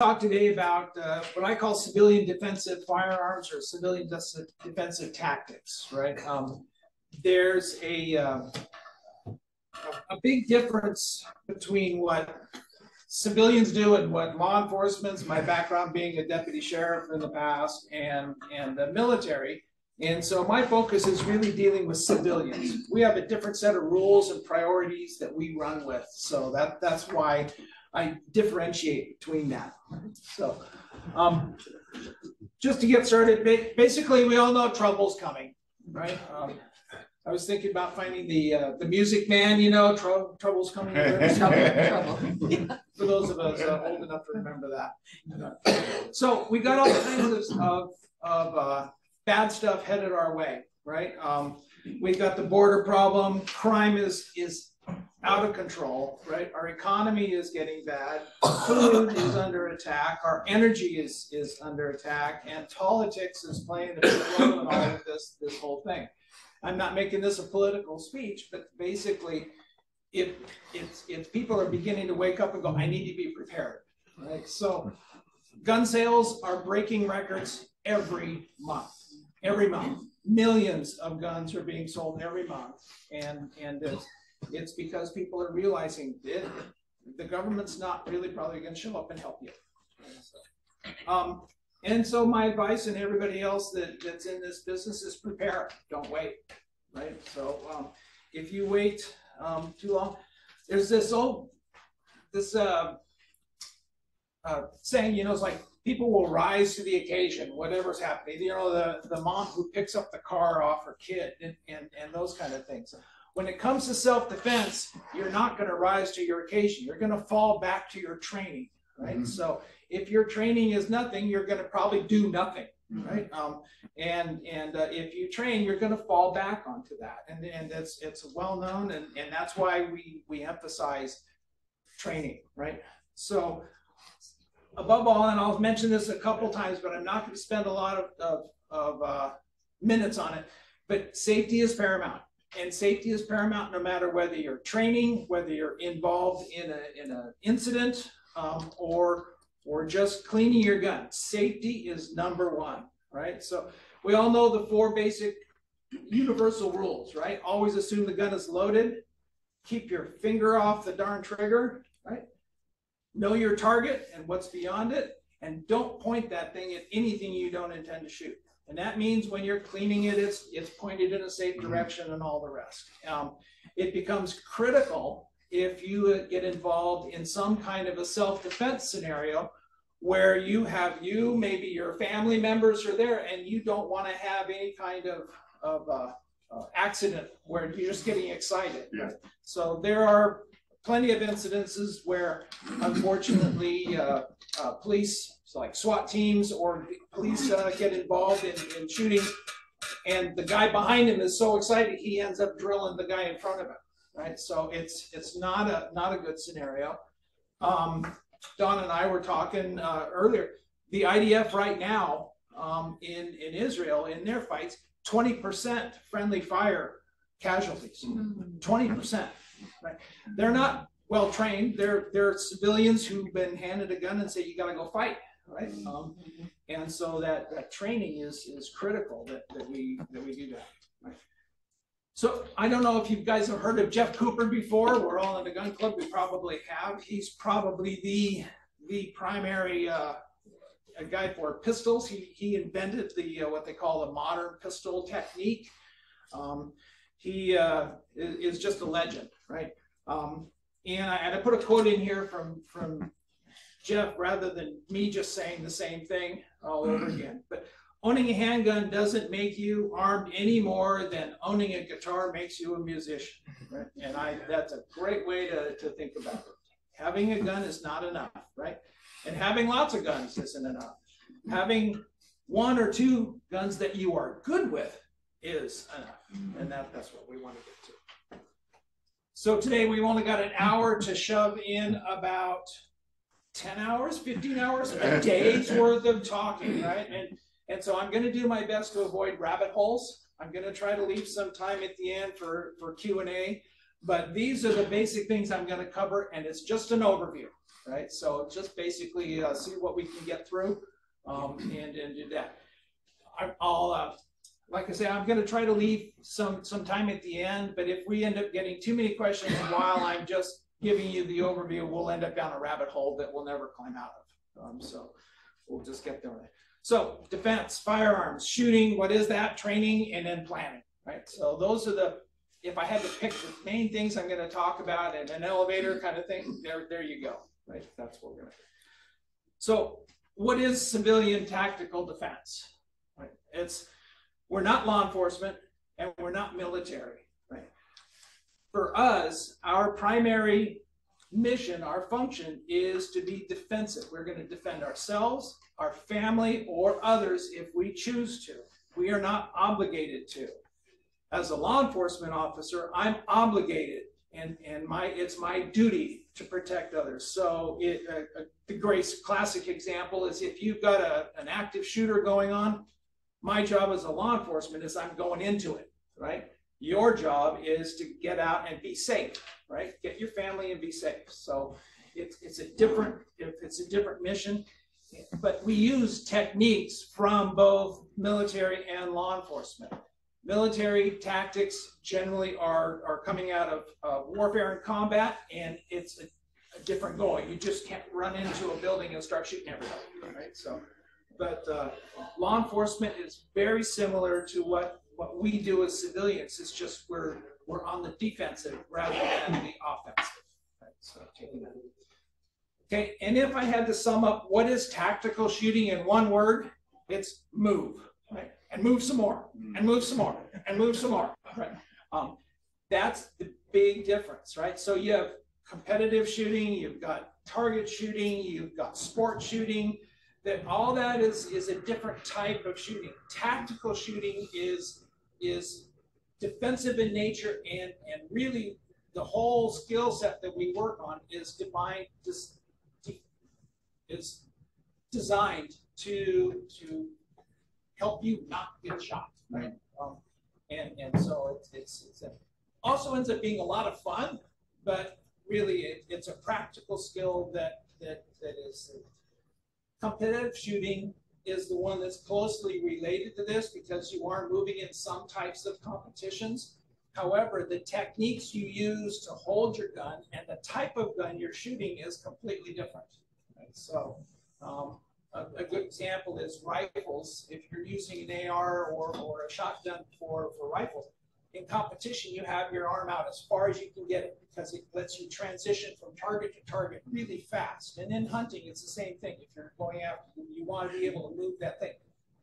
Talk today about what I call civilian defensive firearms or civilian defensive tactics, right? There's a big difference between what civilians do and what law enforcement, my background being a deputy sheriff in the past, and the military. And so my focus is really dealing with civilians. We have a different set of rules and priorities that we run with. So that's why I differentiate between that. So just to get started, basically we all know trouble's coming, right? I was thinking about finding the Music Man, you know, trouble's coming. Trouble. For those of us old enough to remember that. So we got all kinds of bad stuff headed our way, right? We've got the border problem. Crime is out of control, right? Our economy is getting bad. Food is under attack. Our energy is under attack, and politics is playing a big role in all of this whole thing. I'm not making this a political speech, but basically, if people are beginning to wake up and go, I need to be prepared, right? So, gun sales are breaking records every month. Every month, millions of guns are being sold every month, and it's because people are realizing that the government's not really probably going to show up and help you. And so my advice and everybody else that's in this business is prepare. Don't wait, right? So if you wait too long, there's this saying, you know, it's like people will rise to the occasion, whatever's happening. You know, the mom who picks up the car off her kid and those kind of things. When it comes to self-defense, you're not going to rise to your occasion. You're going to fall back to your training, right? Mm-hmm. So if your training is nothing, you're going to probably do nothing, right? If you train, you're going to fall back onto that, and it's well known, and that's why we emphasize training, right? So above all, and I'll mention this a couple times, but I'm not going to spend a lot of minutes on it. But safety is paramount. And safety is paramount no matter whether you're training, whether you're involved in an incident, or just cleaning your gun. Safety is number one, right? So we all know the 4 basic universal rules, right? Always assume the gun is loaded. Keep your finger off the darn trigger, right? Know your target and what's beyond it, and don't point that thing at anything you don't intend to shoot. And that means when you're cleaning it, it's pointed in a safe direction and all the rest. It becomes critical if you get involved in some kind of a self-defense scenario where maybe your family members are there, and you don't want to have any kind of accident where you're just getting excited. Yeah. So there are plenty of incidences where, unfortunately, police, like SWAT teams or police, get involved in shooting, and the guy behind him is so excited he ends up drilling the guy in front of him, right? So it's not a good scenario. Don and I were talking earlier. The IDF right now in Israel, in their fights, 20% friendly fire casualties. 20%. Right? They're not well trained. They're civilians who've been handed a gun and say, you got to go fight, right? And so that training is critical that we do that. Right? So I don't know if you guys have heard of Jeff Cooper before. We're all in the gun club. We probably have. He's probably the primary guy for pistols. He invented the what they call the modern pistol technique. He is just a legend, right? And I put a quote in here from Jeff rather than me just saying the same thing all over again. But owning a handgun doesn't make you armed any more than owning a guitar makes you a musician, right? And that's a great way to think about it. Having a gun is not enough, right? And having lots of guns isn't enough. Having 1 or 2 guns that you are good with is enough, and that's what we want to get to. So today we've only got an hour to shove in about 10 hours, 15 hours, a day's worth of talking, right? And so I'm going to do my best to avoid rabbit holes. I'm going to try to leave some time at the end for Q&A, but these are the basic things I'm going to cover, and it's just an overview, right? So just basically see what we can get through and do that. Like I say, I'm going to try to leave some time at the end, but if we end up getting too many questions while I'm just giving you the overview, we'll end up down a rabbit hole that we'll never climb out of. So we'll just get there. So defense, firearms, shooting, what is that? Training, and then planning, right? So those are if I had to pick the main things I'm going to talk about in an elevator kind of thing, there you go, right? That's what we're going to do. So what is civilian tactical defense? Right? We're not law enforcement and we're not military, right? For us, our primary mission, our function is to be defensive. We're going to defend ourselves, our family, or others if we choose to. We are not obligated to. As a law enforcement officer, I'm obligated, and it's my duty to protect others. So the classic example is if you've got an active shooter going on, my job as a law enforcement is I'm going into it, right? Your job is to get out and be safe, right? Get your family and be safe. So it's a different mission, but we use techniques from both military and law enforcement. Military tactics generally are coming out of warfare and combat, and it's a different goal. You just can't run into a building and start shooting everybody, right? So. But law enforcement is very similar to what we do as civilians. It's just we're on the defensive rather than the offensive. Right? So taking that. Okay, and if I had to sum up what is tactical shooting in one word, it's move, right? And move some more, and move some more, and move some more, right? That's the big difference, right? So you have competitive shooting, you've got target shooting, you've got sport shooting. That all that is a different type of shooting. Tactical shooting is defensive in nature, and really the whole skill set that we work on is designed to help you not get shot, right? And so it's also ends up being a lot of fun, but really it's a practical skill that is. Competitive shooting is the one that's closely related to this because you are moving in some types of competitions. However, the techniques you use to hold your gun and the type of gun you're shooting is completely different. Right? So a good example is rifles. If you're using an AR or a shotgun for rifles, in competition, you have your arm out as far as you can get it because it lets you transition from target to target really fast. And in hunting, it's the same thing. If you're going after, you want to be able to move that thing.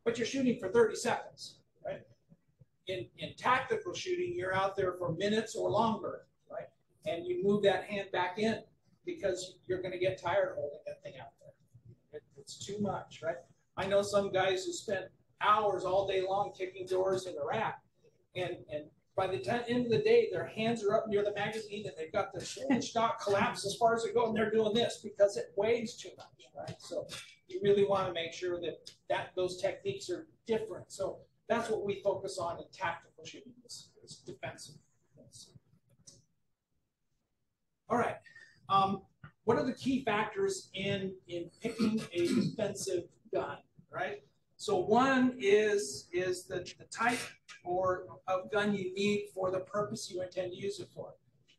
But you're shooting for 30 seconds, right? In tactical shooting, you're out there for minutes or longer, right? And you move that hand back in because you're going to get tired holding that thing out there. It's too much, right? I know some guys who spend hours all day long kicking doors in Iraq, and by the end of the day, their hands are up near the magazine and they've got the shoulder stock collapsed as far as they go, and they're doing this because it weighs too much, right? So you really want to make sure that those techniques are different. So that's what we focus on in tactical shooting, is defensive. All right. What are the key factors in picking a defensive gun, right? So one is the type of gun you need for the purpose you intend to use it for.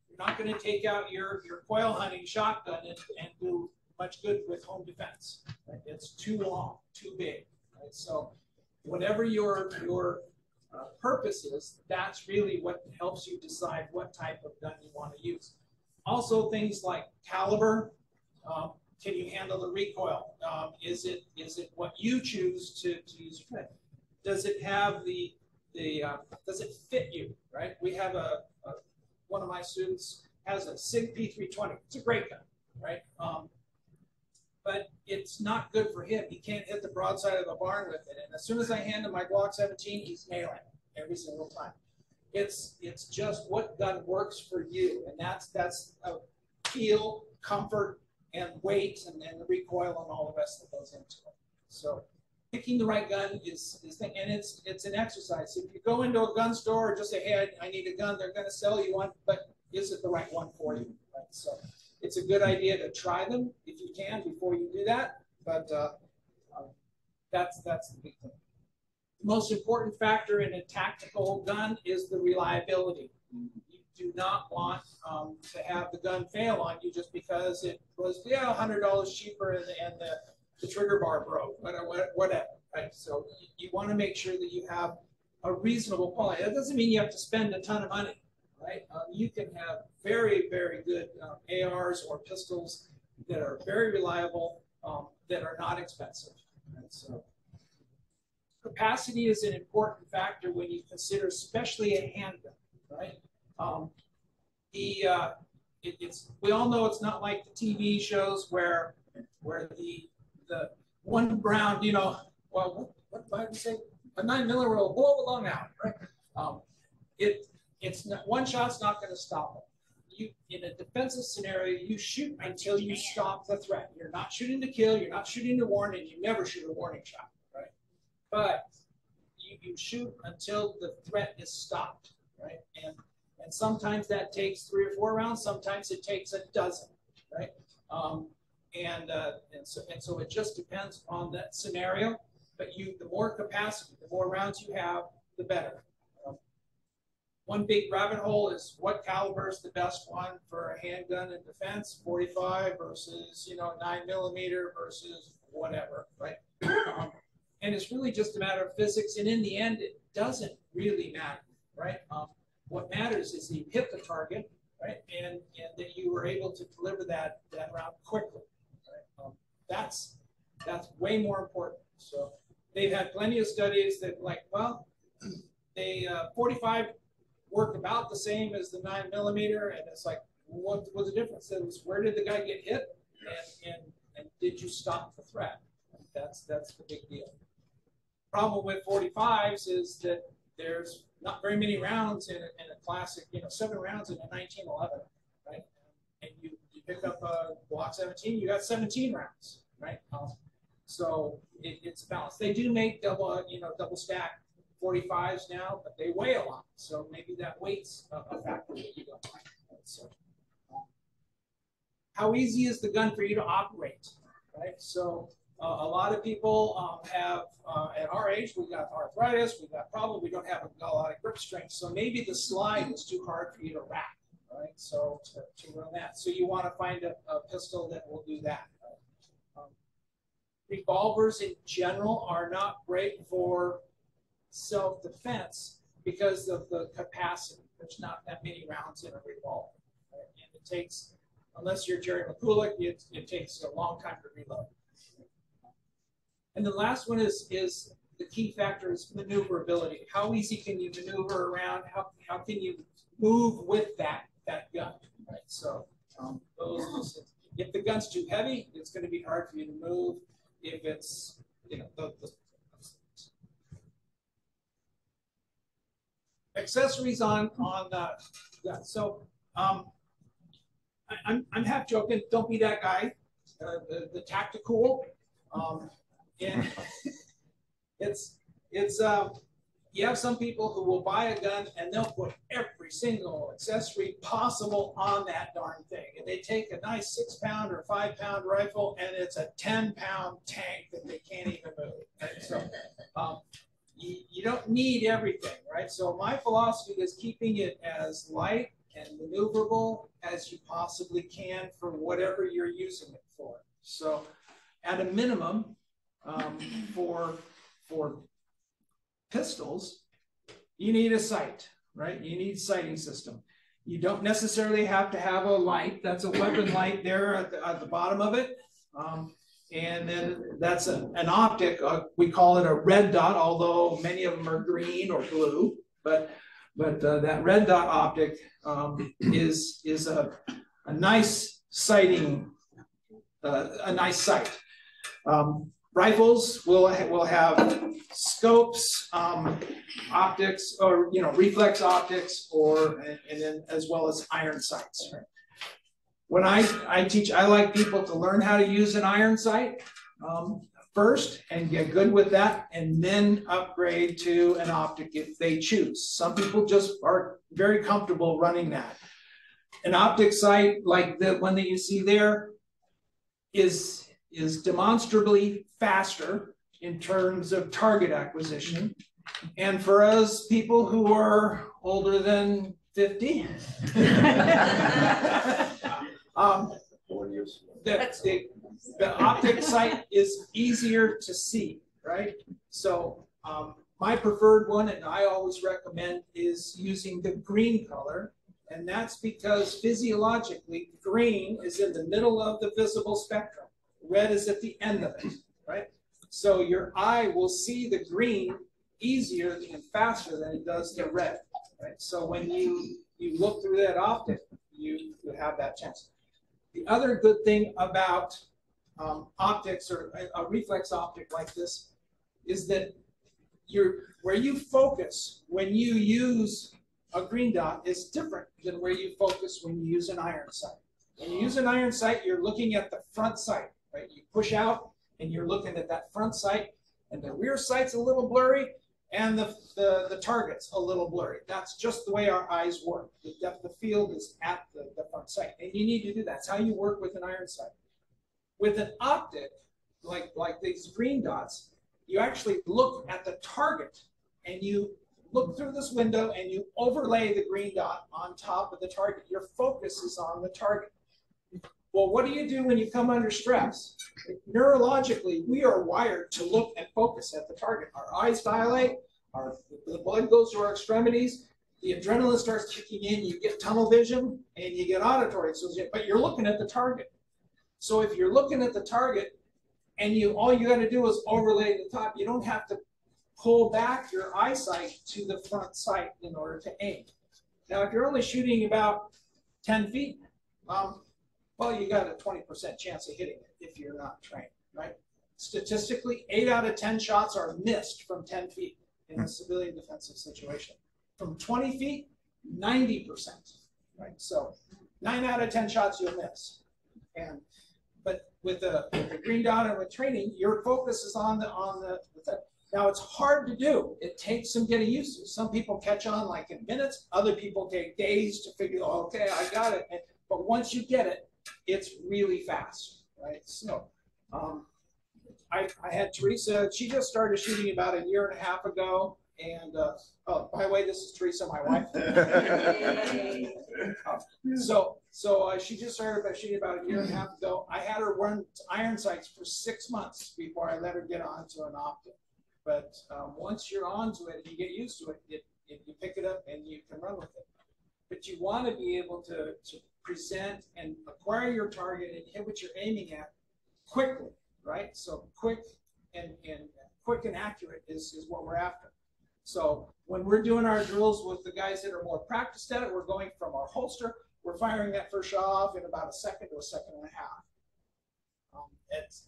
You're not going to take out your quail hunting shotgun and do much good with home defense. Right? It's too long, too big. Right? So whatever your purpose is, that's really what helps you decide what type of gun you want to use. Also, things like caliber. Can you handle the recoil? Is it what you choose to use? Does it have does it fit you? Right? We have one of my students has a SIG P320. It's a great gun, right? But it's not good for him. He can't hit the broadside of the barn with it. And as soon as I hand him my Glock 17, he's nailing it every single time. It's just what gun works for you, and that's feel, comfort, and weight, and the recoil, and all the rest that goes into it. So picking the right gun is thing, and it's an exercise. If you go into a gun store and just say, hey, I need a gun, they're going to sell you one, but is it the right one for you? Right? So it's a good idea to try them if you can before you do that. But that's the big thing. The most important factor in a tactical gun is the reliability. You do not want to have the gun fail on you just because it was $100 cheaper and the trigger bar broke, whatever. Right? So you want to make sure that you have a reasonable quality. That doesn't mean you have to spend a ton of money, right? You can have very, very good ARs or pistols that are very reliable, that are not expensive. Right? So capacity is an important factor when you consider, especially a handgun, right? We all know it's not like the TV shows where the one round, well, what did you say? A 9mm will blow a lung out, right? It's not, one shot's not going to stop it. In a defensive scenario, you shoot until you stop the threat. You're not shooting to kill, you're not shooting to warn, and you never shoot a warning shot, right? But you shoot until the threat is stopped, right? And sometimes that takes 3 or 4 rounds, sometimes it takes a dozen, right? And so it just depends on that scenario. But the more capacity, the more rounds you have, the better. One big rabbit hole is what caliber is the best one for a handgun in defense, 45 versus 9mm versus whatever, right? And it's really just a matter of physics. And in the end, it doesn't really matter, right? What matters is that you hit the target, right? And that you were able to deliver that round quickly. Right? That's way more important. So they've had plenty of studies that they 45 worked about the same as the 9mm, and it's like, what was the difference? It was, where did the guy get hit, and did you stop the threat? That's the big deal. Problem with 45s is that there's not very many rounds in a classic, 7 rounds in a 1911, right? And you pick up a Glock 17, you got 17 rounds, right? So it's balanced. They do make double stack 45s now, but they weigh a lot. So maybe that weight's a factor that you don't like. Right? So how easy is the gun for you to operate, right? So a lot of people have, at our age, we've got arthritis, we don't have a lot of grip strength. So maybe the slide is too hard for you to wrap, right? So to run that. So you want to find a pistol that will do that. Revolvers in general are not great for self-defense because of the capacity. There's not that many rounds in a revolver. Right? And it takes, unless you're Jerry McCulloch, it takes a long time to reload. And the last one is the key factor is maneuverability. How easy can you maneuver around? How can you move with that gun? Right? So if the gun's too heavy, it's going to be hard for you to move. If it's accessories on yeah. So I'm half joking. Don't be that guy. The tactical. And it's you have some people who will buy a gun and they'll put every single accessory possible on that darn thing. And they take a nice 6-pound or 5-pound rifle and it's a 10-pound tank that they can't even move. Right? So you don't need everything, right? So my philosophy is keeping it as light and maneuverable as you possibly can for whatever you're using it for. So at a minimum, for pistols, you need a sight, right? You need sighting system. You don't necessarily have to have a light. That's a weapon light there at the bottom of it. And then that's an optic. We call it a red dot, although many of them are green or blue. But that red dot optic is a nice sighting, a nice sight. Rifles will have scopes, optics, or reflex optics, and then as well as iron sights. Right? When I teach, I like people to learn how to use an iron sight first and get good with that, and then upgrade to an optic if they choose. Some people just are very comfortable running that. An optic sight like the one that you see there is demonstrably faster in terms of target acquisition. And for us people who are older than 50, the optic sight is easier to see, right? So my preferred one, and I always recommend, is using the green color. And that's because physiologically, green is in the middle of the visible spectrum. Red is at the end of it, right? So your eye will see the green easier and faster than it does the red, right? So when you look through that optic, you have that chance. The other good thing about optics, or a reflex optic like this, is that where you focus when you use a green dot is different than where you focus when you use an iron sight. When you use an iron sight, you're looking at the front sight, right? You push out and you're looking at that front sight, and the rear sight's a little blurry, and the target's a little blurry. That's just the way our eyes work. The depth of field is at the front sight, and you need to do that. That's how you work with an iron sight. With an optic, like these green dots, you actually look at the target, and you look through this window and you overlay the green dot on top of the target. Your focus is on the target. Well, what do you do when you come under stress? Neurologically, we are wired to look and focus at the target. Our eyes dilate, the blood goes to our extremities, the adrenaline starts kicking in, you get tunnel vision, and you get auditory, but you're looking at the target. So if you're looking at the target and all you got to do is overlay the top, you don't have to pull back your eyesight to the front sight in order to aim. Now, if you're only shooting about 10 feet, well, you got a 20% chance of hitting it if you're not trained, right? Statistically, 8 out of 10 shots are missed from 10 feet in a civilian defensive situation. From 20 feet, 90%, right? So 9 out of 10 shots you'll miss. But with the green dot and with training, your focus is on the now, it's hard to do. It takes some getting used to. Some people catch on like in minutes. Other people take days to figure, oh, okay, I got it. But once you get it, it's really fast, right? So I had Teresa. She just started shooting about 1.5 years ago. And oh, by the way, this is Teresa, my wife. She just started by shooting about 1.5 years ago. I had her run iron sights for 6 months before I let her get onto an optic. But once you're onto it and you get used to it, you pick it up and you can run with it. But you want to be able to present and acquire your target and hit what you're aiming at quickly, right? So quick and accurate is what we're after. So when we're doing our drills with the guys that are more practiced at it, we're going from our holster, we're firing that first shot off in about 1 second to 1.5 seconds.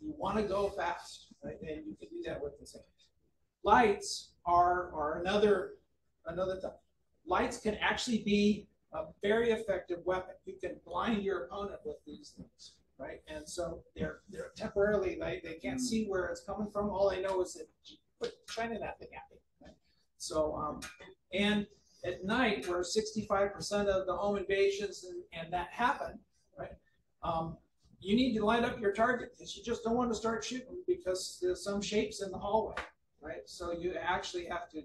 You want to go fast, right? And you can do that with the same. Lights are another thing. Lights can actually be a very effective weapon. You can blind your opponent with these things, right? And so they're temporarily, they can't see where it's coming from. All they know is that shining that thing at me. Right? So and at night, where 65% of the home invasions and that happen, right? You need to light up your target, because you just don't want to start shooting because there's some shapes in the hallway. Right, so you actually have to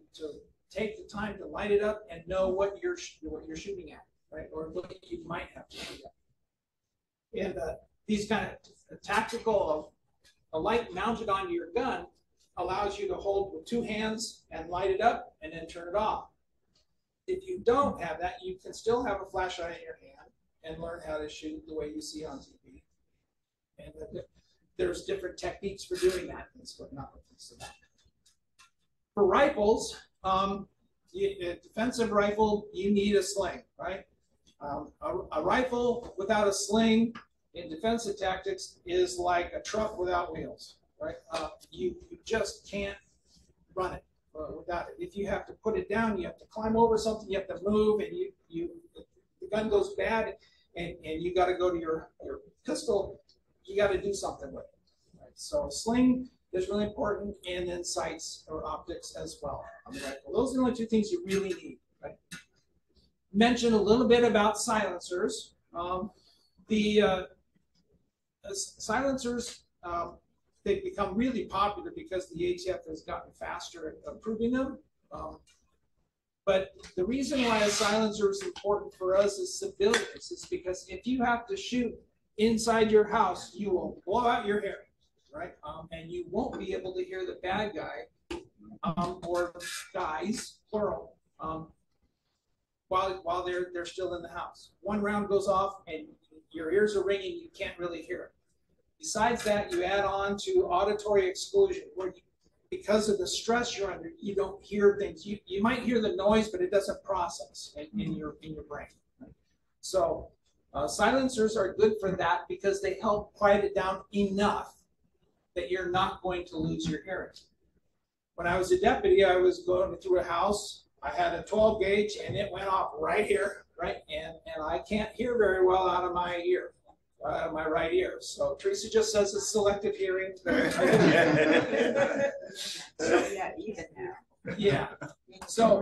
take the time to light it up and know what you're shooting at, right, or what you might have to shoot at. And these kind of tactical, a light mounted onto your gun allows you to hold with 2 hands and light it up and then turn it off. If you don't have that, you can still have a flashlight in your hand and learn how to shoot the way you see on TV. And there's different techniques for doing that. For rifles, a defensive rifle, you need a sling, right? A rifle without a sling in defensive tactics is like a truck without wheels, right? You just can't run it without it. If you have to put it down, you have to climb over something, you have to move, and the gun goes bad, and you got to go to your pistol. You got to do something with it. Right? So sling is really important, and then sights or optics as well on the rifle. Those are the only 2 things you really need, right? mention a little bit about silencers. The silencers, they've become really popular because the ATF has gotten faster at approving them. But the reason why a silencer is important for us as civilians is because if you have to shoot inside your house, you will blow out your hearing, right? And you won't be able to hear the bad guy or guys, plural, while they're still in the house. One round goes off and your ears are ringing, you can't really hear it. Besides that, you add on to auditory exclusion, where you, because of the stress you're under, you don't hear things. You might hear the noise, but it doesn't process in your brain. Right? So silencers are good for that because they help quiet it down enough that you're not going to lose your hearing. When I was a deputy, I was going through a house. I had a 12 gauge and it went off right here, right? And I can't hear very well out of my ear. My right ear. So Teresa just says it's selective hearing. So yeah, even now. Yeah. So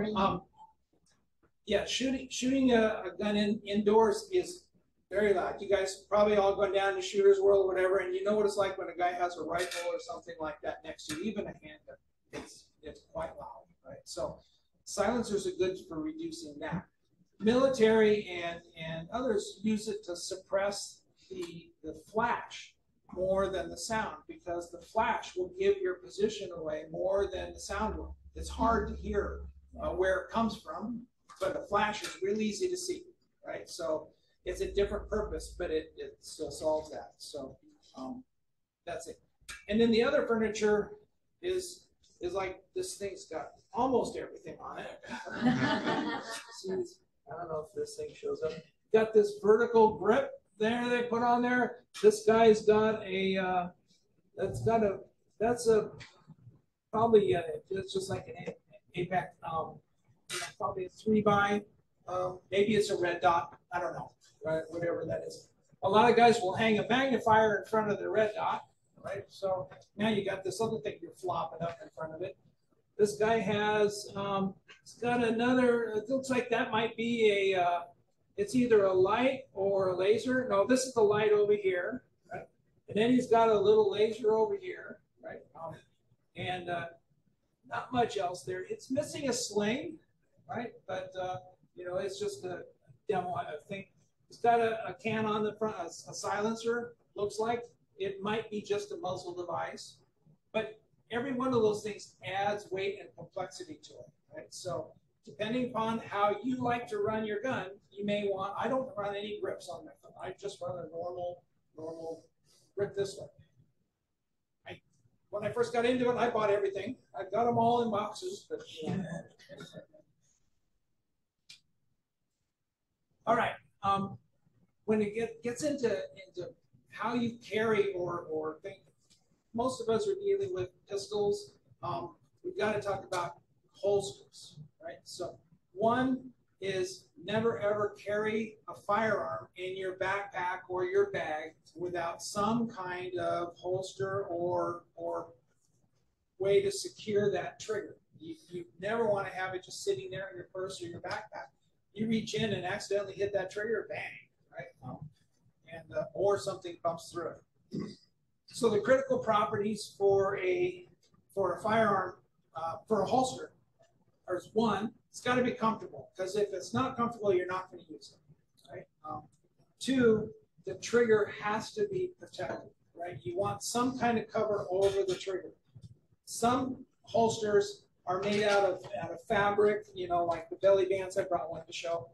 yeah, shooting a gun indoors is very loud. You guys probably all gone down to Shooter's World or whatever, and you know what it's like when a guy has a rifle or something like that next to you, even a handgun. It's quite loud, right? So silencers are good for reducing that. Military and others use it to suppress the flash more than the sound, because the flash will give your position away more than the sound will. It's hard to hear where it comes from, but the flash is really easy to see, right? So it's a different purpose, but it still solves that. So that's it. And then the other furniture is like, this thing's got almost everything on it. I don't know if this thing shows up. Got this vertical grip there they put on there. This guy's got a probably it's just like an APAC, probably a 3x, maybe it's a red dot, I don't know, right? Whatever that is. A lot of guys will hang a magnifier in front of the red dot, right? So now you got this other thing you're flopping up in front of it. This guy has it's got another, it looks like that might be a it's either a light or a laser. No, this is the light over here, right? And then he's got a little laser over here, right? And not much else there. It's missing a sling, right? But you know, it's just a demo, I think. It's got a can on the front, a silencer. Looks like it might be just a muzzle device, but every one of those things adds weight and complexity to it, right? So depending upon how you like to run your gun, you may want, I don't run any grips on my gun. I just run a normal grip this way. When I first got into it, I bought everything. I got them all in boxes. But, you know. All right. When it gets into how you carry or think, most of us are dealing with pistols. We've got to talk about holsters. Right. So one is never ever carry a firearm in your backpack or your bag without some kind of holster or way to secure that trigger. You never want to have it just sitting there in your purse or your backpack. You reach in and accidentally hit that trigger, bang, right? Or something bumps through it. So the critical properties for a firearm, for a holster, is one, it's got to be comfortable, because if it's not comfortable, you're not going to use it, right? Two, the trigger has to be protected, right? You want some kind of cover over the trigger. Some holsters are made out of fabric, you know, like the belly bands. I brought one to show.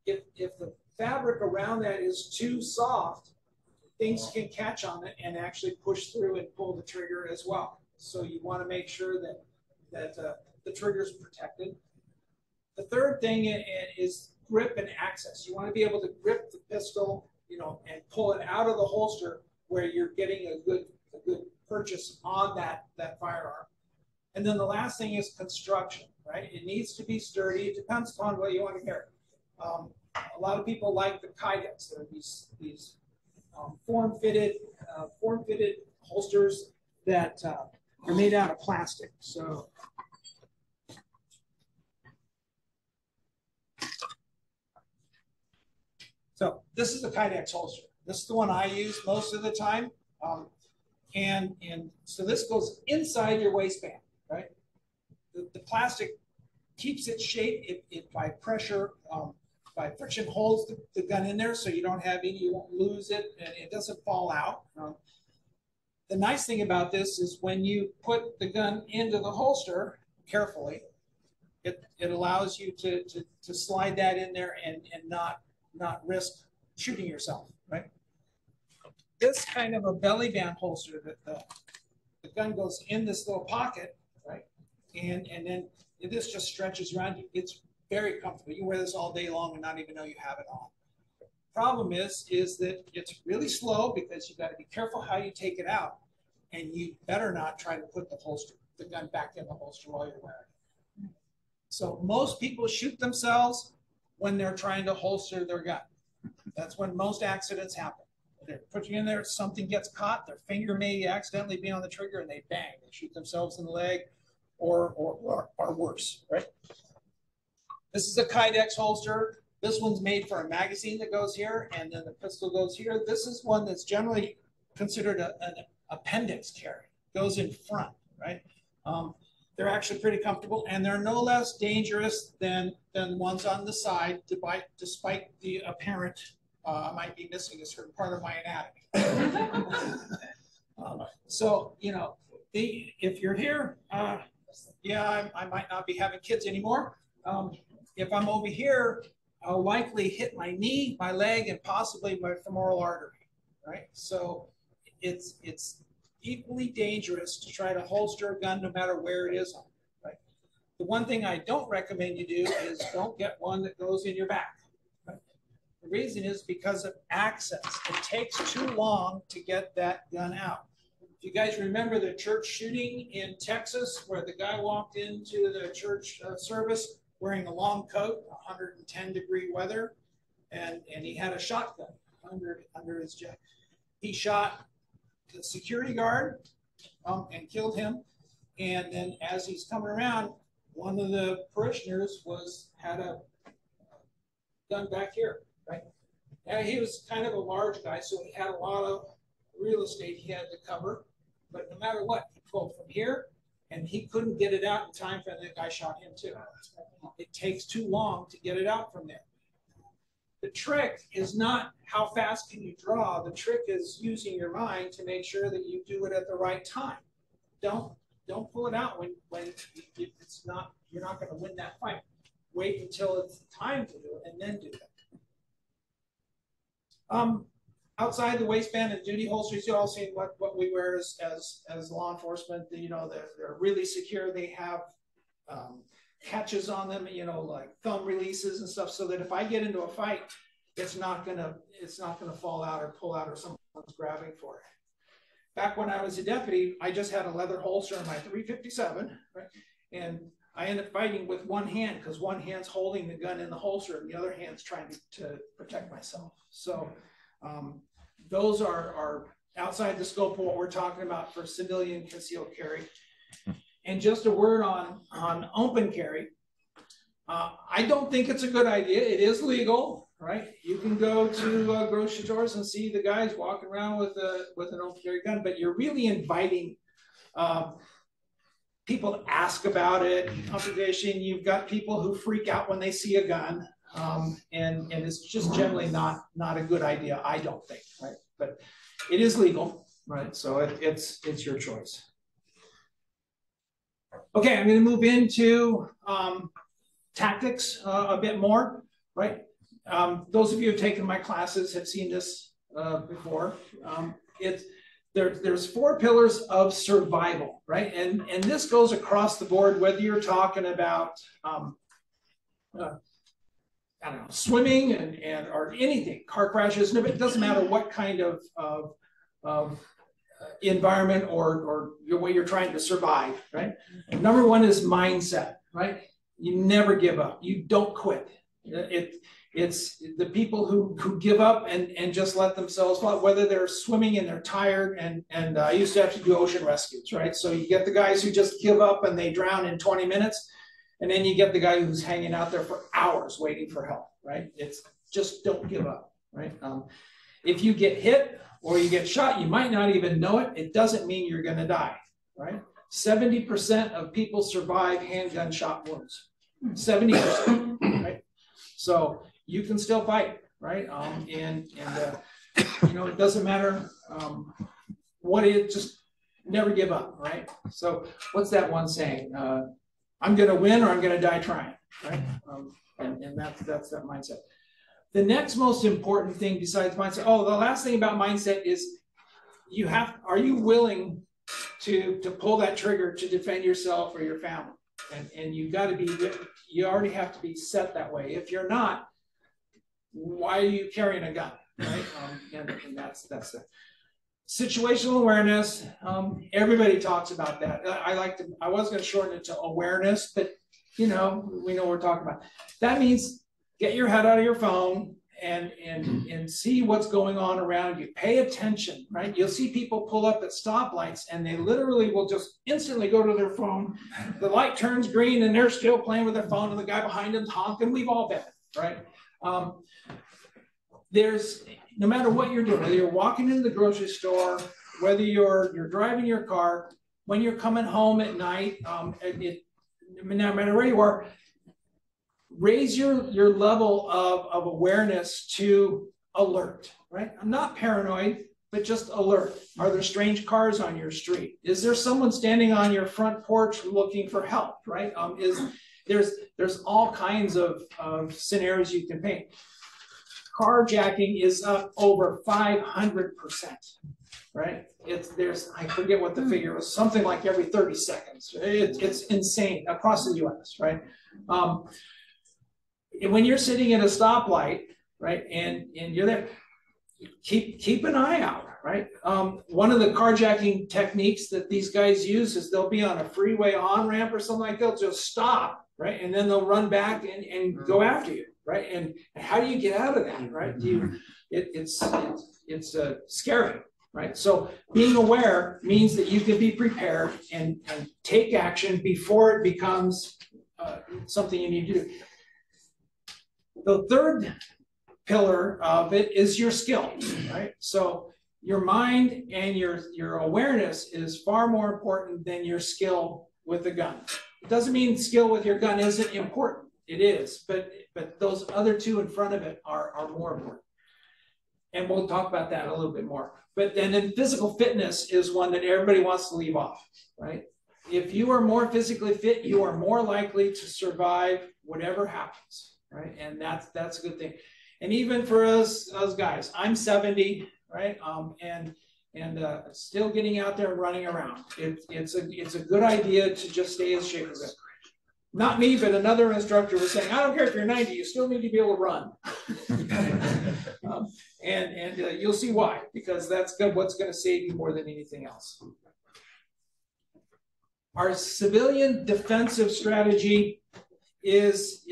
If the fabric around that is too soft, things can catch on it and actually push through and pull the trigger as well. So you want to make sure that the trigger is protected. The third thing is grip and access. You want to be able to grip the pistol, you know, and pull it out of the holster where you're getting a good purchase on that firearm. And then the last thing is construction, right? It needs to be sturdy. It depends upon what you want to carry. A lot of people like the Kydex. There are these form-fitted holsters that are made out of plastic. So So this is the Kydex holster. This is the one I use most of the time. And so this goes inside your waistband, right? The plastic keeps its shape. It by pressure, by friction holds the gun in there so you don't have any, you won't lose it, and it doesn't fall out. The nice thing about this is when you put the gun into the holster carefully, it allows you to slide that in there and not risk shooting yourself, right? This kind of a belly band holster that the gun goes in this little pocket, right? And then this just stretches around you. It's very comfortable. You wear this all day long and not even know you have it on. Problem is that it's really slow because you got to be careful how you take it out, and you better not try to put the gun back in the holster while you're wearing it. So most people shoot themselves when they're trying to holster their gun. That's when most accidents happen. They're putting in there, something gets caught, their finger may accidentally be on the trigger, and they bang, they shoot themselves in the leg, or worse, right? This is a Kydex holster. This one's made for a magazine that goes here, and then the pistol goes here. This is one that's generally considered an appendix carry. Goes in front, right? They're actually pretty comfortable, and they're no less dangerous than ones on the side, despite the apparent I might be missing a certain part of my anatomy. So, you know, if you're here, yeah, I might not be having kids anymore. If I'm over here, I'll likely hit my knee, my leg, and possibly my femoral artery, right? So it's equally dangerous to try to holster a gun no matter where it is on, right? The one thing I don't recommend you do is don't get one that goes in your back. Right? The reason is because of access. It takes too long to get that gun out. If you guys remember the church shooting in Texas where the guy walked into the church service wearing a long coat, 110-degree weather, and he had a shotgun under his jacket. He shot the security guard and killed him. And then as he's coming around, one of the parishioners had a gun back here, right? And he was kind of a large guy, so he had a lot of real estate he had to cover. But no matter what, he pulled from here, and he couldn't get it out in time for the guy shot him too. It takes too long to get it out from there. The trick is not how fast can you draw. The trick is using your mind to make sure that you do it at the right time. Don't pull it out when it's not. You're not going to win that fight. Wait until it's time to do it and then do that. Outside the waistband and duty holsters, you all seen what we wear as law enforcement. You know, they're really secure. They have catches on them, you know, like thumb releases and stuff, so that if I get into a fight, it's not gonna fall out or pull out or someone's grabbing for it. Back when I was a deputy, I just had a leather holster in my .357, right? And I ended up fighting with one hand because one hand's holding the gun in the holster and the other hand's trying to protect myself. So those are outside the scope of what we're talking about for civilian concealed carry. And just a word on open carry. I don't think it's a good idea. It is legal, right? You can go to grocery stores and see the guys walking around with an open carry gun, but you're really inviting people to ask about it. Observation, you've got people who freak out when they see a gun, and it's just generally not a good idea, I don't think, right? But it is legal, right? So it's your choice. Okay, I'm going to move into tactics a bit more, right? Those of you who have taken my classes have seen this before. There's 4 pillars of survival, right? And this goes across the board, whether you're talking about I don't know, swimming or anything, car crashes. It doesn't matter what kind of environment or the way you're trying to survive, right? Number 1 is mindset, right? You never give up. You don't quit. It's the people who give up and just let themselves fall, whether they're swimming and they're tired. And I used to have to do ocean rescues, right? So you get the guys who just give up and they drown in 20 minutes. And then you get the guy who's hanging out there for hours waiting for help, right? It's just don't give up. right? If you get hit or you get shot, you might not even know it. It doesn't mean you're going to die, right? 70% of people survive handgun shot wounds. 70%, right? So you can still fight, right? You know, it doesn't matter what it is, just never give up, right? So what's that one saying? I'm going to win or I'm going to die trying, right? And that's that mindset. The next most important thing besides mindset, the last thing about mindset is are you willing to pull that trigger to defend yourself or your family? And you already have to be set that way. If you're not, why are you carrying a gun, right? And that's it. Situational awareness, everybody talks about that. I was going to shorten it to awareness, but you know, we know what we're talking about. That means get your head out of your phone and see what's going on around you. Pay attention, right? You'll see people pull up at stoplights and they literally will just instantly go to their phone. The light turns green and they're still playing with their phone and the guy behind them's honking. We've all been, right? No matter what you're doing, whether you're walking into the grocery store, whether you're driving your car, when you're coming home at night, no matter where you are, raise your level of awareness to alert, right? I'm not paranoid, but just alert. Are there strange cars on your street? Is there someone standing on your front porch looking for help, right? There's all kinds of scenarios you can paint. Carjacking is up over 500%, right? I forget what the figure was, something like every 30 seconds. It's insane across the US, right? When you're sitting at a stoplight, right, and you're there, keep an eye out, right? One of the carjacking techniques that these guys use is they'll be on a freeway on-ramp or something like that. They'll just stop, right? And then they'll run back and go after you, right? And how do you get out of that, right? It's scary, right? So being aware means that you can be prepared and take action before it becomes something you need to do. The third pillar of it is your skill, right? So your mind and your awareness is far more important than your skill with the gun. It doesn't mean skill with your gun isn't important. It is, but those other two in front of it are more important. And we'll talk about that a little bit more. But then physical fitness is one that everybody wants to leave off, right? If you are more physically fit, you are more likely to survive whatever happens, right? And that's a good thing. And even for us guys, I'm 70, right? And still getting out there and running around. It's a good idea to just stay as shape as it. Not me, but another instructor was saying, I don't care if you're 90, you still need to be able to run. And you'll see why, because that's what's going to save you more than anything else. Our civilian defensive strategy is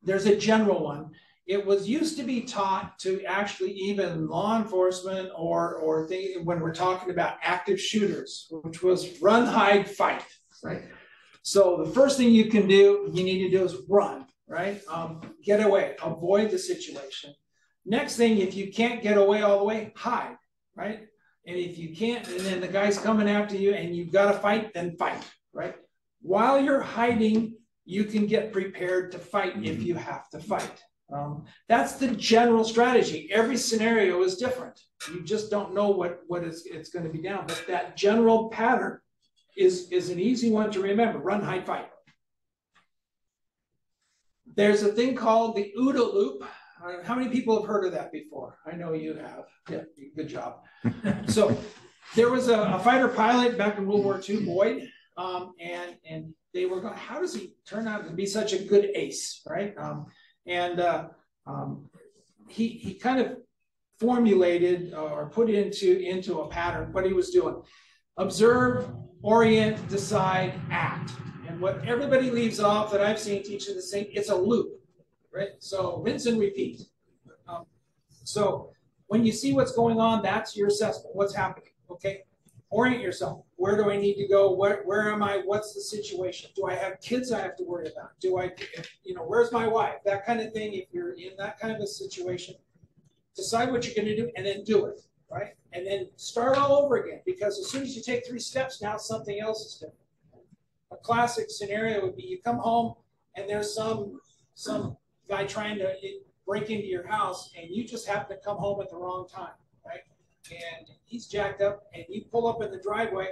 there's a general one. It was used to be taught to actually even law enforcement or when we're talking about active shooters, which was run, hide, fight, right? So the first thing you need to do is run, right? Get away, avoid the situation. Next thing, if you can't get away all the way, hide, right? And if you can't, and then the guy's coming after you and you've got to fight, then fight, right? While you're hiding, you can get prepared to fight if you have to fight. That's the general strategy. Every scenario is different. You just don't know what it's going to be down. But that general pattern is an easy one to remember. Run, hide, fight. There's a thing called the OODA loop. How many people have heard of that before? I know you have. Yeah, good job. So there was a fighter pilot back in World War II, Boyd, and they were going, how does he turn out to be such a good ace, right? He kind of formulated or put into a pattern what he was doing. Observe, orient, decide, act. And what everybody leaves off that I've seen teaching this thing, it's a loop, right? So rinse and repeat. So when you see what's going on, that's your assessment. What's happening? Okay. Orient yourself. Where do I need to go? Where am I? What's the situation? Do I have kids I have to worry about? Where's my wife? That kind of thing. If you're in that kind of a situation, decide what you're going to do, and then do it, right? And then start all over again, because as soon as you take 3 steps, now something else is different. A classic scenario would be you come home and there's some guy trying to break into your house, and you just happen to come home at the wrong time, right? And he's jacked up, and you pull up in the driveway,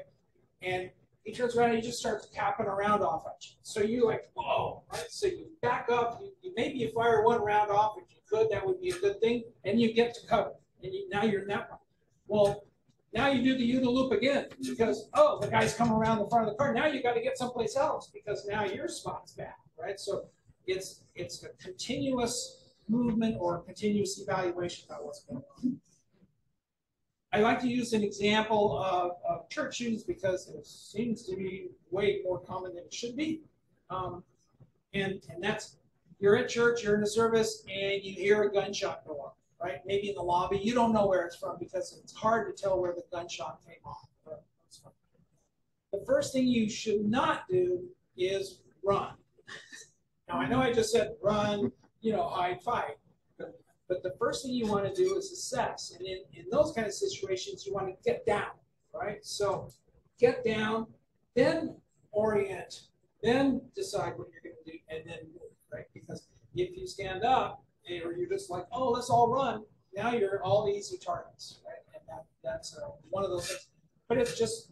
and he turns around and he just starts tapping a round off at you. So you're like, whoa, right? So you back up, maybe you fire 1 round off if you could, that would be a good thing, and you get to cover, and now you're in that one. Well, now you do the OODA loop again, because, oh, the guy's coming around the front of the car. Now you got to get someplace else, because now your spot's back, right? So it's a continuous movement or a continuous evaluation about what's going on. I like to use an example of church shootings because it seems to be way more common than it should be. And that's, you're at church, you're in a service, and you hear a gunshot go off, right? Maybe in the lobby. You don't know where it's from because it's hard to tell where the gunshot came off. The first thing you should not do is run. Now, I know I just said run, hide, fight. But the first thing you want to do is assess. And in those kind of situations, you want to get down, right? So get down, then orient, then decide what you're going to do, and then move, right? Because if you stand up, or you're just like, oh, let's all run, now you're all easy targets, right? And that's one of those things. But it's just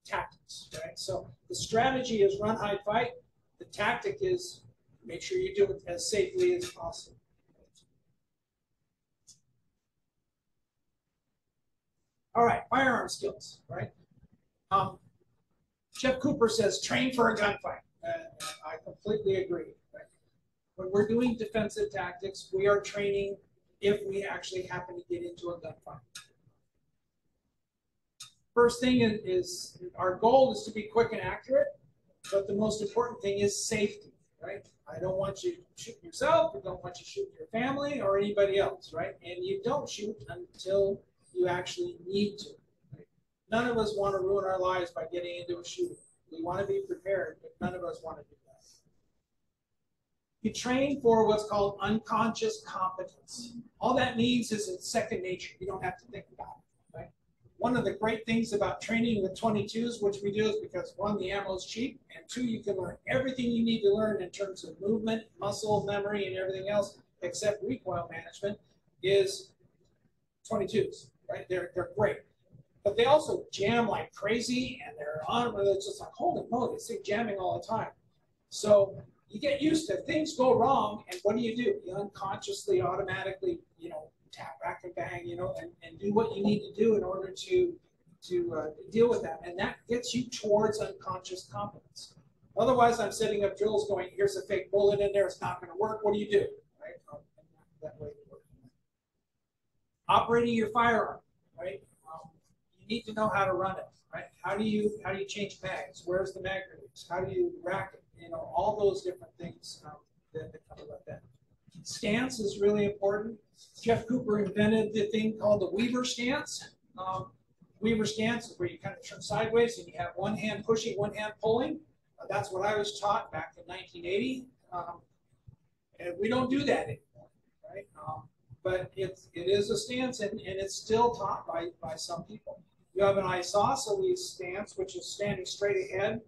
tactics, right? So the strategy is run, hide, fight. The tactic is make sure you do it as safely as possible. All right, firearm skills, right? Jeff Cooper says, train for a gunfight. I completely agree. Right? When we're doing defensive tactics, we are training if we actually happen to get into a gunfight. First thing is our goal is to be quick and accurate, but the most important thing is safety, right? I don't want you shooting yourself, I don't want you shooting your family or anybody else, right? And you don't shoot until you actually need to. Right? None of us want to ruin our lives by getting into a shooting. We want to be prepared, but none of us want to do that. You train for what's called unconscious competence. All that means is it's second nature. You don't have to think about it. Right? One of the great things about training with 22s, which we do, is because 1, the ammo is cheap, and 2, you can learn everything you need to learn in terms of movement, muscle, memory, and everything else, except recoil management, is 22s. Right? They're great. But they also jam like crazy, and they're on, it's just like, holy moly, it's jamming all the time. So you get used to things go wrong, and what do? You unconsciously, automatically, tap, rack, and bang, and do what you need to do in order to deal with that. And that gets you towards unconscious competence. Otherwise, I'm setting up drills going, here's a fake bullet in there, it's not going to work. What do you do? Right? That way it works. Operating your firearm, right? You need to know how to run it, right? How do you change mags? Where's the mag release? How do you rack it? All those different things that come about that. Stance is really important. Jeff Cooper invented the thing called the Weaver stance. Weaver stance is where you kind of turn sideways and you have one hand pushing, one hand pulling. That's what I was taught back in 1980. And we don't do that anymore, right? But it is a stance, and it's still taught by some people. You have an isosceles stance, which is standing straight ahead,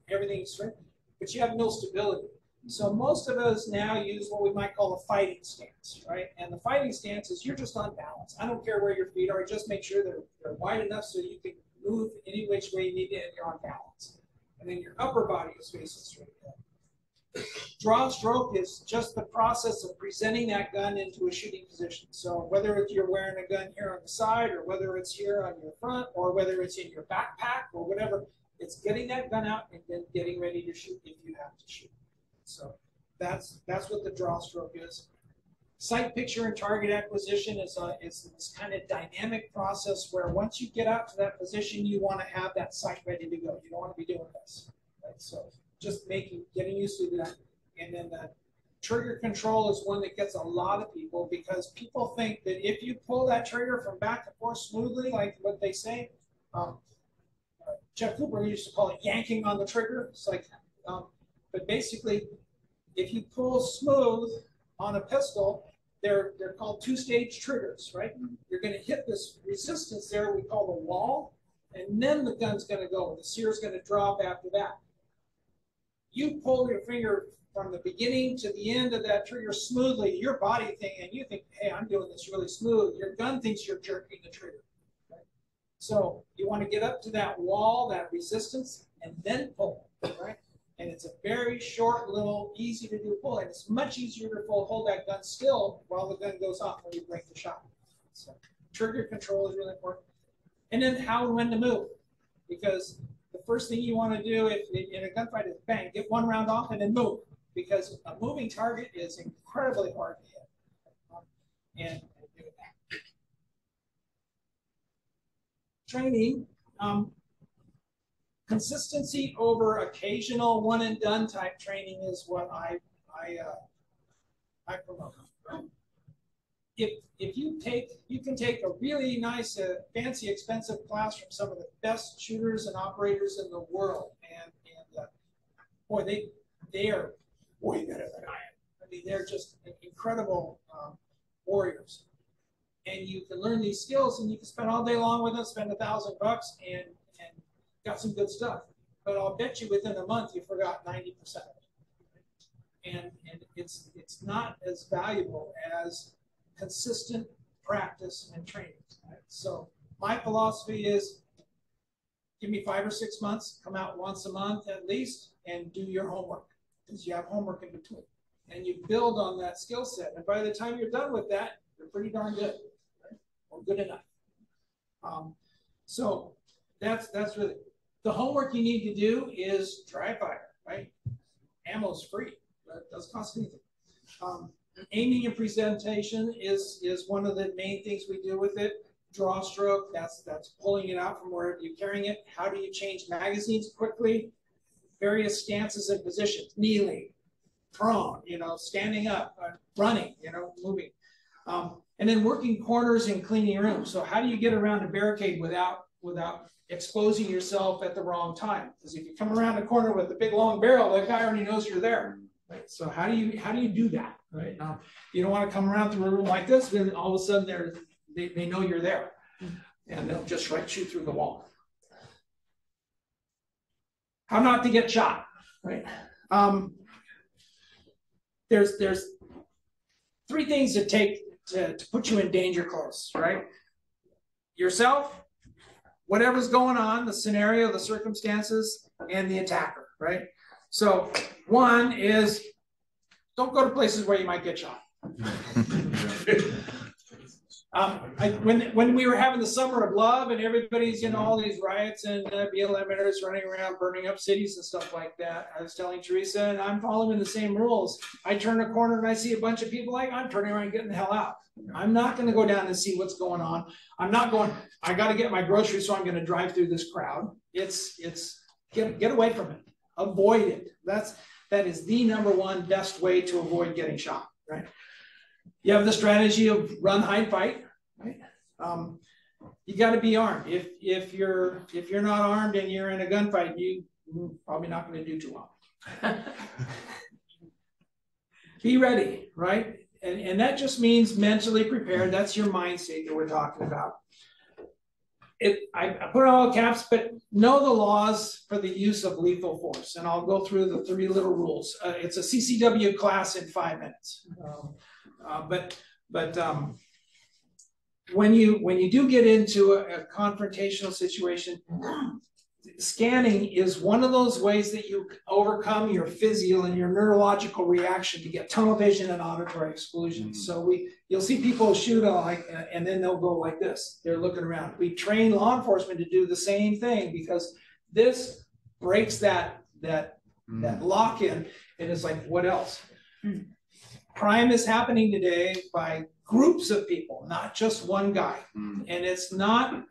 everything is straight, but you have no stability. So most of us now use what we might call a fighting stance, right? And the fighting stance is you're just on balance. I don't care where your feet are, just make sure they're wide enough so you can move any which way you need to, and you're on balance. And then your upper body is facing straight ahead. Draw stroke is just the process of presenting that gun into a shooting position. So whether it's you're wearing a gun here on the side, or whether it's here on your front, or whether it's in your backpack, or whatever, it's getting that gun out and then getting ready to shoot if you have to shoot. So that's what the draw stroke is. Sight picture and target acquisition is this kind of dynamic process where once you get out to that position, you want to have that sight ready to go. You don't want to be doing this, right? So just getting used to that. And then the trigger control is one that gets a lot of people, because people think that if you pull that trigger from back and forth smoothly, like what they say, Jeff Cooper used to call it yanking on the trigger. It's like, but basically, if you pull smooth on a pistol, they're called two-stage triggers, right? You're going to hit this resistance there we call the wall, and then the gun's going to go. The sear's going to drop after that. You pull your finger from the beginning to the end of that trigger smoothly, your body thing, and you think, hey, I'm doing this really smooth. Your gun thinks you're jerking the trigger. Right? So you want to get up to that wall, that resistance, and then pull, right? And it's a very short, little, easy to do pull. And it's much easier to hold that gun still while the gun goes off when you break the shot. So trigger control is really important. And then how and when to move. Because the first thing you want to do in a gunfight is bang, get one round off and then move. Because a moving target is incredibly hard to hit. And do that. Training. Consistency over occasional one and done type training is what I promote. If you can take a really nice, fancy, expensive class from some of the best shooters and operators in the world, and boy, they are way better than I am. I mean, they're just incredible warriors, and you can learn these skills, and you can spend all day long with them, spend $1,000 and got some good stuff. But I'll bet you within a month you forgot 90% of it. And it's not as valuable as consistent practice and training. Right? So my philosophy is give me 5 or 6 months, come out once a month at least, and do your homework, because you have homework in between. And you build on that skill set. And by the time you're done with that, you're pretty darn good, right? Or good enough. So that's really the homework you need to do is dry fire, right? Ammo's free. That doesn't cost anything. Aiming and presentation is one of the main things we do with it. Draw stroke, that's pulling it out from wherever you're carrying it. How do you change magazines quickly? Various stances and positions, kneeling, prone, standing up, running, moving. And then working corners and cleaning rooms. So how do you get around a barricade without exposing yourself at the wrong time? Because if you come around a corner with a big long barrel, that guy already knows you're there. Right? So how do you do that? Right? You don't want to come around through a room like this, then all of a sudden they know you're there, and they'll just shoot through the wall. How not to get shot, right? There's 3 things that take to put you in danger close, right? Yourself, whatever's going on, the scenario, the circumstances, and the attacker, right? So 1 is don't go to places where you might get shot. When we were having the summer of love and everybody's all these riots and BLMers running around burning up cities and stuff like that, I was telling Teresa, and I'm following the same rules. I turn a corner and I see a bunch of people, I'm turning around and getting the hell out. I'm not going to go down and see what's going on. I'm not going, I got to get my groceries, so I'm going to drive through this crowd. It's get away from it. Avoid it. That is the #1 best way to avoid getting shot, right? You have the strategy of run, hide, fight, right? You got to be armed. If you're not armed and you're in a gunfight, you're probably not going to do too well. Be ready, right? And that just means mentally prepared. That's your mind state that we're talking about. I put all caps, but know the laws for the use of lethal force. And I'll go through the 3 little rules. It's a CCW class in 5 minutes. But when you do get into a confrontational situation, scanning is one of those ways that you overcome your physical and your neurological reaction to get tunnel vision and auditory exclusion. So you'll see people shoot and then they'll go like this. They're looking around. We train law enforcement to do the same thing because this breaks that lock-in, and it's like, what else? Crime is happening today by groups of people, not just one guy. And it's not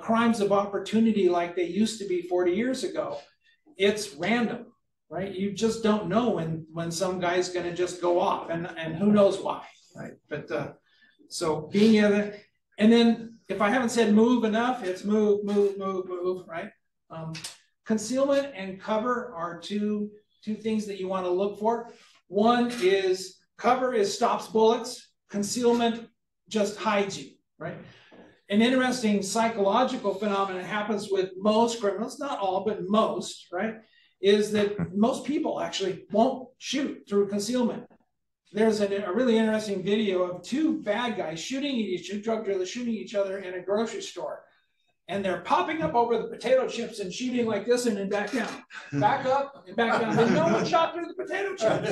crimes of opportunity like they used to be 40 years ago. It's random, right? You just don't know when some guy's going to just go off, and who knows why, right? But so being able, and then if I haven't said move enough, it's move, right? Concealment and cover are two things that you want to look for. One is cover stops bullets. concealment just hides you, right? An interesting psychological phenomenon happens with most criminals, not all, but most, right? Is that most people actually won't shoot through concealment. There's a really interesting video of two bad guys shooting at each other, drug dealers shooting each other in a grocery store. And they're popping up over the potato chips and shooting like this and then back down. Back up and back down. And no one shot through the potato chips.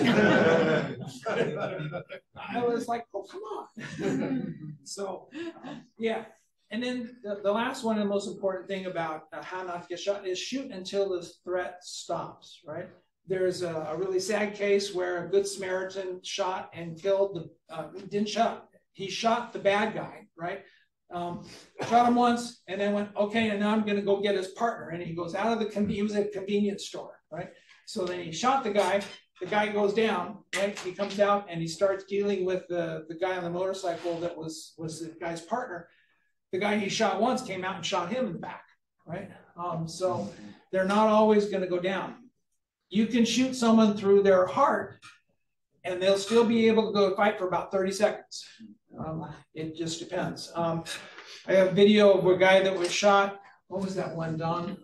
I was like, oh, come on. So, yeah. And then the last one and most important thing about how not to get shot is shoot until the threat stops, right? There's a really sad case where a Good Samaritan shot and killed he shot the bad guy, right? Shot him once and then went, okay, and now I'm going to go get his partner. And he goes out of he was at a convenience store, right? So then he shot the guy goes down, right? He comes out and he starts dealing with the guy on the motorcycle that was the guy's partner. The guy he shot once came out and shot him in the back, right? So they're not always going to go down. You can shoot someone through their heart and they'll still be able to go fight for about 30 seconds. It just depends. I have a video of a guy that was shot. What was that one, Don?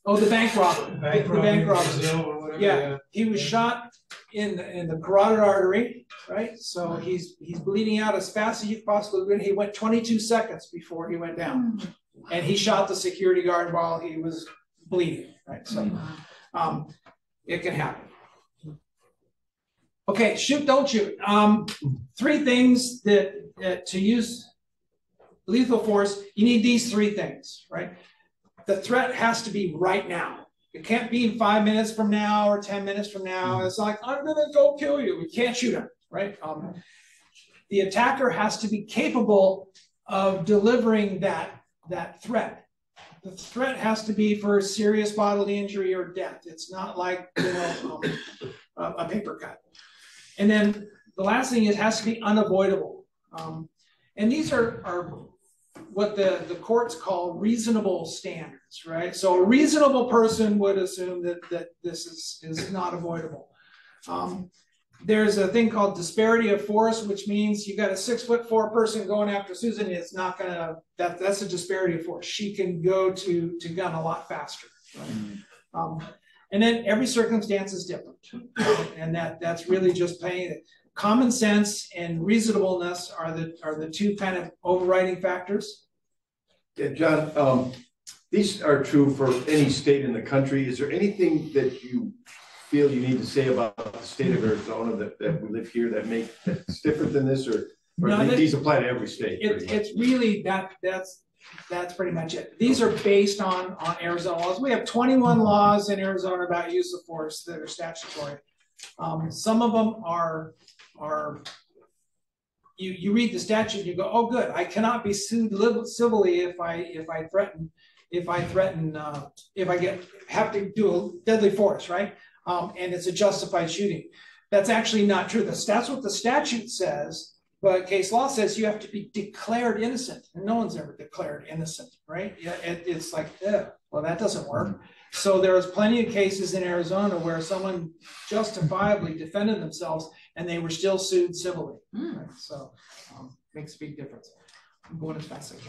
The bank robber. The bank robber. Yeah, he was shot in the carotid artery, right? So he's bleeding out as fast as he possibly could. He went 22 seconds before he went down, and he shot the security guard while he was bleeding, right? So it can happen. Okay, shoot, don't shoot. 3 things that to use lethal force, you need these 3 things, right? The threat has to be right now. It can't be 5 minutes from now or 10 minutes from now. It's like, I'm gonna go kill you. We can't shoot him, right? The attacker has to be capable of delivering that threat. The threat has to be for serious bodily injury or death. It's not like, a paper cut. And then the last thing, it has to be unavoidable. And these are what the courts call reasonable standards, right? So a reasonable person would assume that this is not avoidable. There's a thing called disparity of force, which means you got a 6'4" person going after Susan. It's not gonna, that's a disparity of force. She can go to gun a lot faster, right? And then every circumstance is different. And that's really just playing it. Common sense and reasonableness are the 2 kind of overriding factors. Yeah, John, these are true for any state in the country. Is there anything that you feel you need to say about the state of Arizona that we live here that's different than this, or no, these apply to every state? It's really that's pretty much it. These are based on Arizona laws. We have 21 laws in Arizona about use of force that are statutory. Some of them are you read the statute and you go, oh good, I cannot be sued civilly if I have to do a deadly force, right? And it's a justified shooting. That's actually not true. That's what the statute says, but case law says you have to be declared innocent, and no one's ever declared innocent, right? Yeah, it's like, well, that doesn't work. So there's plenty of cases in Arizona where someone justifiably defended themselves and they were still sued civilly. Right? So makes a big difference. I'm going as fast as I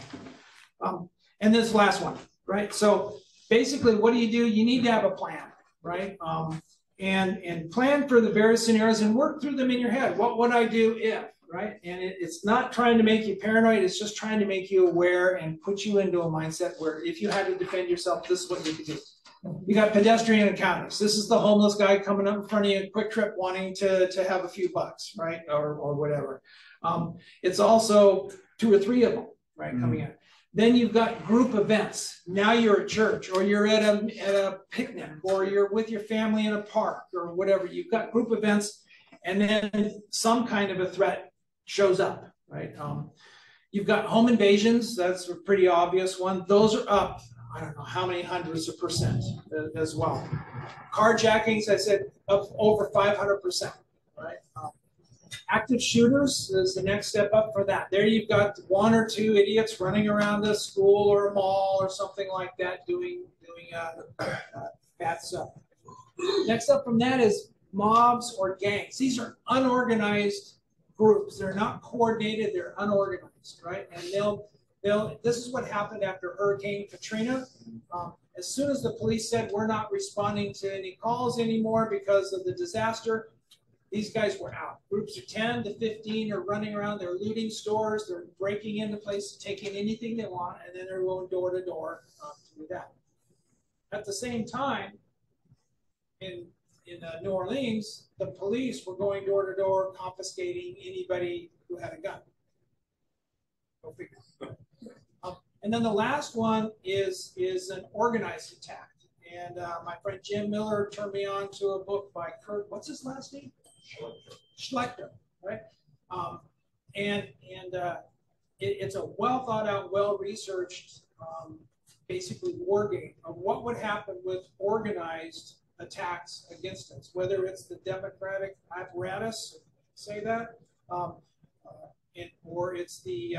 can. And this last one, right? So basically, what do? You need to have a plan, right? And plan for the various scenarios and work through them in your head. What would I do if, right? And it's not trying to make you paranoid. It's just trying to make you aware and put you into a mindset where if you had to defend yourself, this is what you could do. You got pedestrian encounters. This is the homeless guy coming up in front of you, Quick Trip, wanting to have a few bucks, right? Or whatever. It's also 2 or 3 of them, right, coming in. Then you've got group events. Now you're at church, or you're at a picnic, or you're with your family in a park, or whatever. You've got group events, and then some kind of a threat shows up, right? You've got home invasions. That's a pretty obvious one. Those are up, I don't know how many hundreds of percent as well. Carjackings, I said, up over 500%, right? Active shooters is the next step up for that. There you've got 1 or 2 idiots running around a school or a mall or something like that doing bad stuff. Next up from that is mobs or gangs. These are unorganized groups. They're not coordinated, they're unorganized, right? And this is what happened after Hurricane Katrina. As soon as the police said, we're not responding to any calls anymore because of the disaster, these guys were out. Groups of 10 to 15 are running around, they're looting stores, they're breaking into places, taking anything they want, and then they're going door to door to do that. At the same time, in New Orleans, the police were going door to door, confiscating anybody who had a gun. Go figure. And then the last one is an organized attack. And my friend Jim Miller turned me on to a book by Kurt, what's his last name? Schlechter, right? It's a well thought out, well researched, basically war game of what would happen with organized attacks against us, whether it's the democratic apparatus, say that, or it's the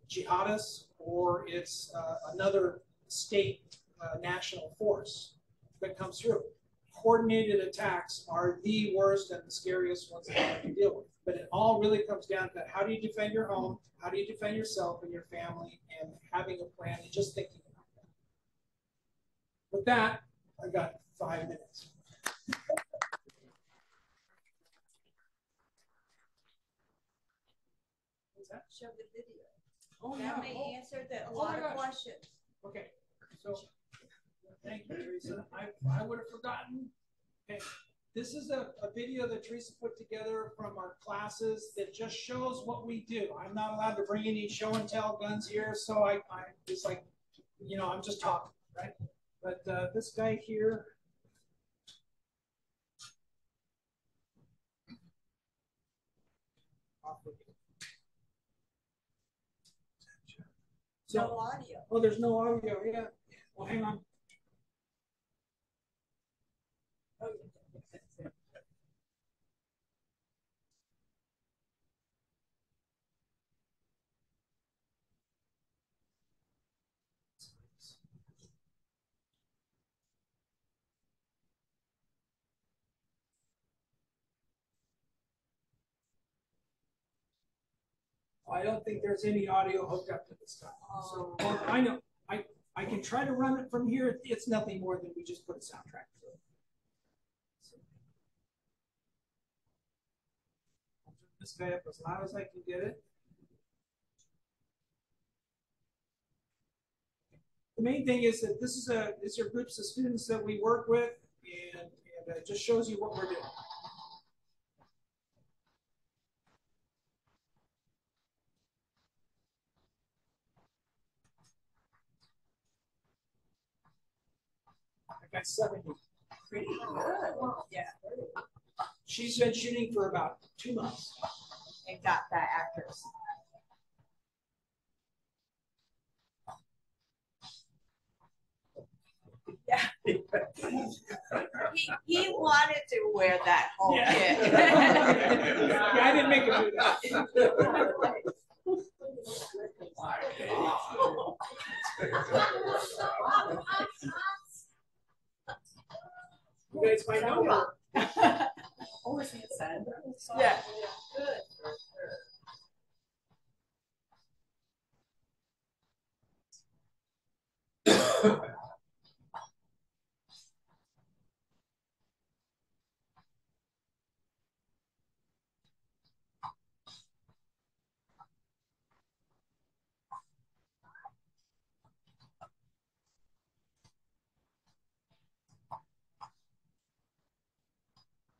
jihadists, or it's another state national force that comes through. Coordinated attacks are the worst and the scariest ones that you have to deal with. But it all really comes down to how do you defend your home, how do you defend yourself and your family, and having a plan and just thinking about that. With that, I got 5 minutes. What's that? Show the video. Oh, That may answer a Oh lot my of gosh. questions. Okay, so thank you, Teresa. I would have forgotten. Okay, this is a video that Teresa put together from our classes that just shows what we do. I'm not allowed to bring any show and tell guns here, so I it's like, you know, I'm just talking, right? But this guy here. So, No audio. oh, there's no audio. Yeah. Well, hang on. Oh, I don't think there's any audio hooked up to this time. So I know I can try to run it from here. It's nothing more than we just put a soundtrack through. So, I'll turn this guy up as loud as I can get it. The main thing is that these are groups of students that we work with, and it just shows you what we're doing. I got 70. pretty good. Yeah. She's been shooting for about 2 months. And got that accuracy. Yeah. he wanted to wear that whole Yeah. kit. Yeah, I didn't make him do that. You guys might know her. Always sad. Yeah. Good.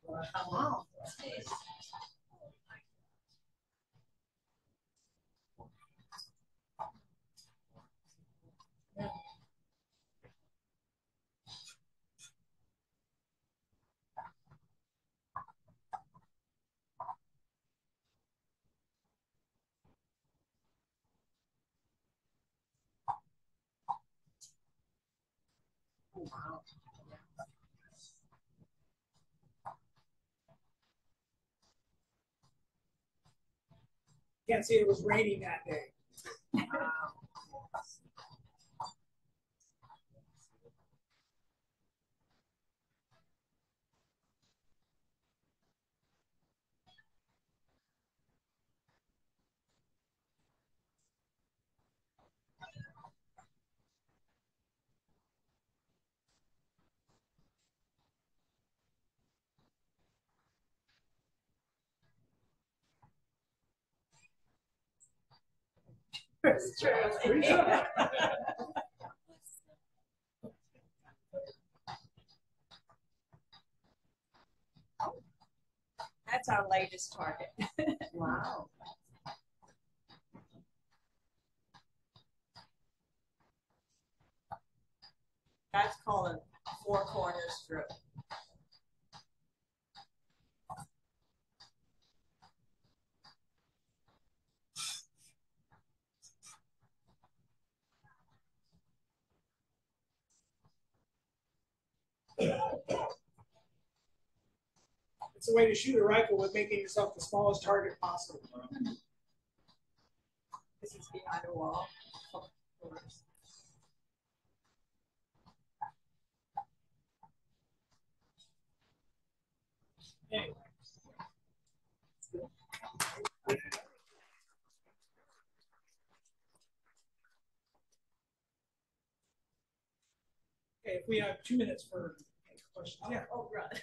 Wow. Wow. Can't see it was raining that day. It's true. That's our latest target. Wow. That's called a four corner strip. It's a way to shoot a rifle with making yourself the smallest target possible. This is behind a wall. Anyway. Okay, if we have 2 minutes for questions. Yeah. Oh, right.